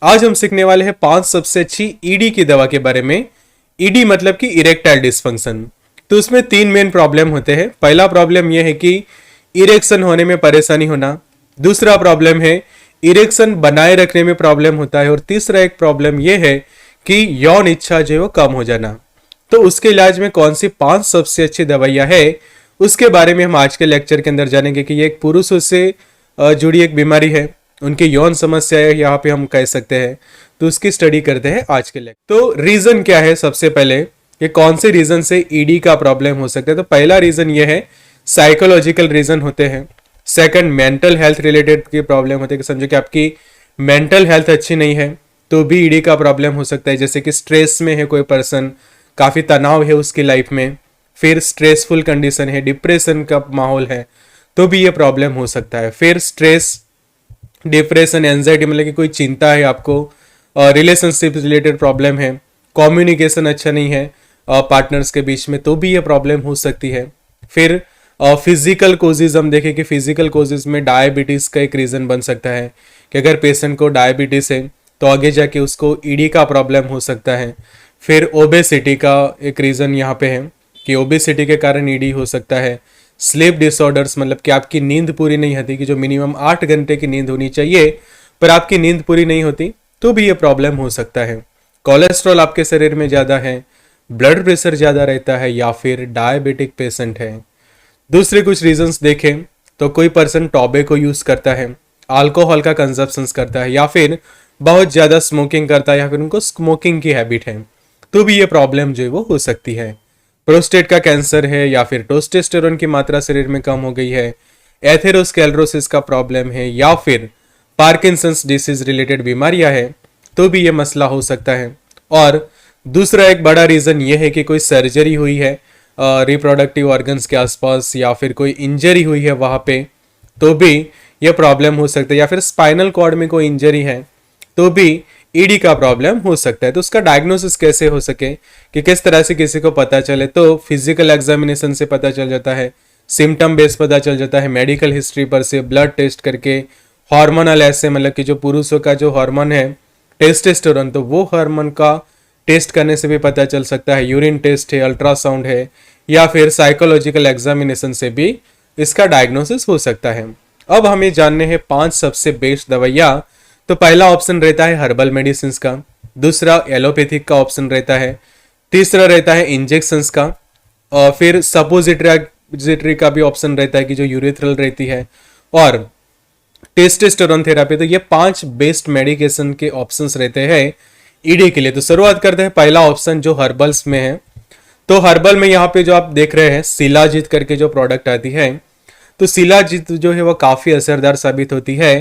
आज हम सीखने वाले हैं 5 सबसे अच्छी ईडी की दवा के बारे में। ईडी मतलब कि इरेक्टाइल डिस्फंक्शन। तो उसमें 3 मेन प्रॉब्लम होते हैं। पहला प्रॉब्लम यह है कि इरेक्शन होने में परेशानी होना। दूसरा प्रॉब्लम है इरेक्शन बनाए रखने में प्रॉब्लम होता है। और तीसरा एक प्रॉब्लम यह है कि यौन इच्छा जो है वो कम हो जाना। तो उसके इलाज में कौन सी 5 सबसे अच्छी दवाइयां है उसके बारे में हम आज के लेक्चर के अंदर जानेंगे कि ये एक पुरुषों से जुड़ी एक बीमारी है, उनकी यौन समस्या है यहाँ पे हम कह सकते हैं। तो उसकी स्टडी करते हैं आज के लेक्चर। तो रीजन क्या है, सबसे पहले ये कौन से रीजन से ईडी का प्रॉब्लम हो सकता है। तो पहला रीजन ये है साइकोलॉजिकल रीजन होते हैं। सेकंड मेंटल हेल्थ रिलेटेड की प्रॉब्लम होते हैं कि समझो कि आपकी मेंटल हेल्थ अच्छी नहीं है तो भी ईडी का प्रॉब्लम हो सकता है। जैसे कि स्ट्रेस में है कोई पर्सन, काफी तनाव है उसकी लाइफ में, फिर स्ट्रेसफुल कंडीशन है, डिप्रेशन का माहौल है, तो भी ये प्रॉब्लम हो सकता है। फिर स्ट्रेस, डिप्रेशन, एंजाइटी मतलब कि कोई चिंता है आपको, रिलेशनशिप रिलेटेड प्रॉब्लम है, कम्युनिकेशन अच्छा नहीं है पार्टनर्स के बीच में, तो भी ये प्रॉब्लम हो सकती है। फिर फिजिकल कोजेज हम देखें कि फिजिकल कोजेज में डायबिटीज का एक रीजन बन सकता है कि अगर पेशेंट को डायबिटीज है तो आगे जाके उसको ईडी का प्रॉब्लम हो सकता है। फिर ओबेसिटी का एक रीजन यहाँ पे है कि ओबेसिटी के कारण ईडी हो सकता है। स्लीप डिसऑर्डर्स मतलब कि आपकी नींद पूरी नहीं होती, कि जो मिनिमम 8 घंटे की नींद होनी चाहिए पर आपकी नींद पूरी नहीं होती, तो भी ये प्रॉब्लम हो सकता है। कोलेस्ट्रॉल आपके शरीर में ज़्यादा है, ब्लड प्रेशर ज़्यादा रहता है, या फिर डायबिटिक पेशेंट है। दूसरे कुछ रीजंस देखें तो कोई पर्सन टॉबैको यूज़ करता है, अल्कोहल का कंजप्शन करता है, या फिर बहुत ज़्यादा स्मोकिंग करता है, या फिर उनको स्मोकिंग की हैबिट है, तो भी ये प्रॉब्लम जो है वो हो सकती है। प्रोस्टेट का कैंसर है, या फिर टेस्टोस्टेरोन की मात्रा शरीर में कम हो गई है, एथेरोस्क्लेरोसिस का प्रॉब्लम है, या फिर पार्किंसंस डिसीज रिलेटेड बीमारियां है, तो भी ये मसला हो सकता है। और दूसरा एक बड़ा रीज़न ये है कि कोई सर्जरी हुई है रिप्रोडक्टिव ऑर्गन्स के आसपास, या फिर कोई इंजरी हुई है वहाँ पे, तो भी ये प्रॉब्लम हो सकता है। या फिर स्पाइनल कॉर्ड में कोई इंजरी है तो भी ईडी का प्रॉब्लम हो सकता है। तो उसका डायग्नोसिस कैसे हो सके, कि किस तरह से किसी को पता चले, तो फिजिकल एग्जामिनेशन से पता चल जाता है, सिम्टम बेस पता चल जाता है, मेडिकल हिस्ट्री पर से, ब्लड टेस्ट करके, हार्मोनल ऐसे मतलब कि जो पुरुषों का जो हार्मोन है टेस्टोस्टेरोन, तो वो हार्मोन का टेस्ट करने से भी पता चल सकता है, यूरिन टेस्ट है, अल्ट्रासाउंड है, या फिर साइकोलॉजिकल एग्जामिनेशन से भी इसका डायग्नोसिस हो सकता है। अब हमें जानने हैं 5 सबसे बेस्ट दवाइयाँ। तो पहला ऑप्शन रहता है हर्बल मेडिसिन का, दूसरा एलोपैथिक का ऑप्शन रहता है, तीसरा रहता है इंजेक्शंस का, और फिर सपोजिटरी का भी ऑप्शन रहता है कि जो यूरेथ्रल रहती है, और टेस्टोस्टेरोन थेरापी। तो ये 5 बेस्ट मेडिकेशन के ऑप्शंस रहते हैं ईडी के लिए। तो शुरुआत करते हैं पहला ऑप्शन जो हर्बल्स में है। तो हर्बल में यहाँ पे जो आप देख रहे हैं शिलाजीत करके जो प्रोडक्ट आती है, तो शिलाजीत जो है वो काफ़ी असरदार साबित होती है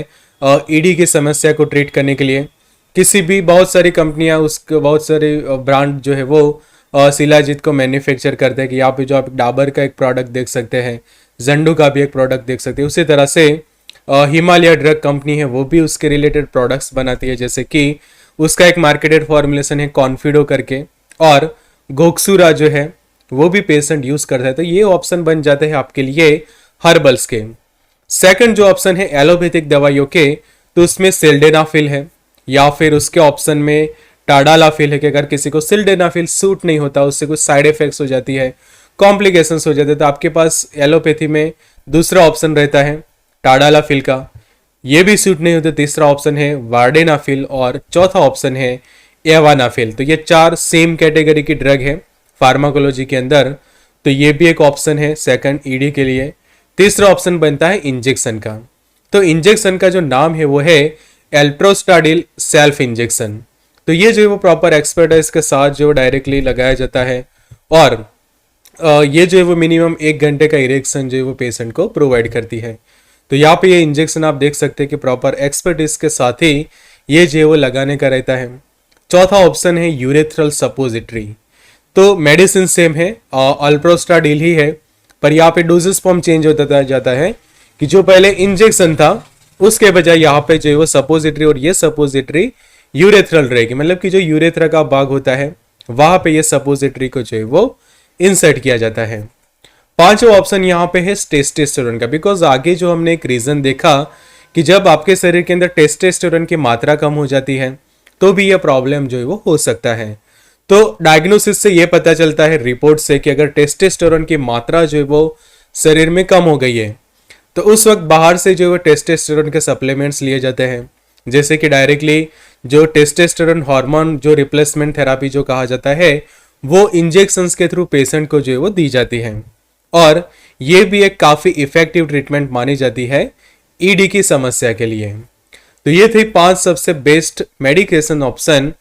ईडी की समस्या को ट्रीट करने के लिए। किसी भी बहुत सारी कंपनियां, उसके बहुत सारे ब्रांड जो है वो शिलाजीत को मैन्युफैक्चर करते हैं। कि यहाँ पे जो आप डाबर का एक प्रोडक्ट देख सकते हैं, जंडू का भी एक प्रोडक्ट देख सकते हैं। उसी तरह से हिमालय ड्रग कंपनी है, वो भी उसके रिलेटेड प्रोडक्ट्स बनाती है। जैसे कि उसका एक मार्केटेड फॉर्मुलेशन है कॉन्फिडो करके, और गोक्सूरा जो है वो भी पेशेंट यूज करता है। तो ये ऑप्शन बन जाते हैं आपके लिए हर्बल्स के। सेकंड जो ऑप्शन है एलोपैथिक दवाइयों के, तो उसमें सिल्डेनाफिल है, या फिर उसके ऑप्शन में टाडालाफिल है कि अगर किसी को सिल्डेनाफिल सूट नहीं होता, उससे कुछ साइड इफेक्ट्स हो जाती है, कॉम्प्लिकेशंस हो जाते हैं, तो आपके पास एलोपैथी में दूसरा ऑप्शन रहता है टाडालाफिल का। ये भी सूट नहीं होता, तीसरा ऑप्शन है वार्डेनाफिल, और चौथा ऑप्शन है एवानाफिल। तो ये 4 सेम कैटेगरी की ड्रग है फार्माकोलॉजी के अंदर। तो ये भी एक ऑप्शन है सेकंड ईडी के लिए। तीसरा ऑप्शन बनता है इंजेक्शन का। तो इंजेक्शन का जो नाम है वो है एल्ट्रोस्टाडिल सेल्फ इंजेक्शन। तो ये जो है वो प्रॉपर एक्सपर्टाइज के साथ जो डायरेक्टली लगाया जाता है, और ये जो है वो मिनिमम 1 घंटे का इरेक्शन जो है वो पेशेंट को प्रोवाइड करती है। तो यहाँ पे ये इंजेक्शन आप देख सकते हैं कि प्रॉपर एक्सपर्टीज के साथ ही ये जो है वो लगाने का रहता है। चौथा ऑप्शन है यूरेथ्रल सपोजिटरी। तो मेडिसिन सेम है, अल्प्रोस्टाडिल ही है, पर यहाँ पे डोजेस फॉर्म चेंज होता जाता है कि जो पहले इंजेक्शन था उसके बजाय यहाँ पे जो है वो सपोजिटरी, और ये सपोजिटरी यूरेथ्रल रहेगी। मतलब कि जो यूरेथ्रा का भाग होता है वहां पे ये सपोजिटरी को जो है वो इंसर्ट किया जाता है। पांचवा ऑप्शन यहाँ पे है टेस्टोस्टेरोन का, बिकॉज आगे जो हमने एक रीजन देखा कि जब आपके शरीर के अंदर टेस्टोस्टेरोन की मात्रा कम हो जाती है तो भी यह प्रॉब्लम जो है वो हो सकता है। तो डायग्नोसिस से यह पता चलता है रिपोर्ट से कि अगर टेस्टोस्टेरोन की मात्रा जो है वो शरीर में कम हो गई है तो उस वक्त बाहर से जो है वो टेस्टोस्टेरोन के सप्लीमेंट्स लिए जाते हैं, जैसे कि डायरेक्टली जो टेस्टोस्टेरोन हार्मोन जो रिप्लेसमेंट थेरापी जो कहा जाता है वो इंजेक्शंस के थ्रू पेशेंट को जो है वो दी जाती है। और ये भी एक काफ़ी इफेक्टिव ट्रीटमेंट मानी जाती है ईडी की समस्या के लिए। तो ये थे 5 सबसे बेस्ट मेडिकेशन ऑप्शन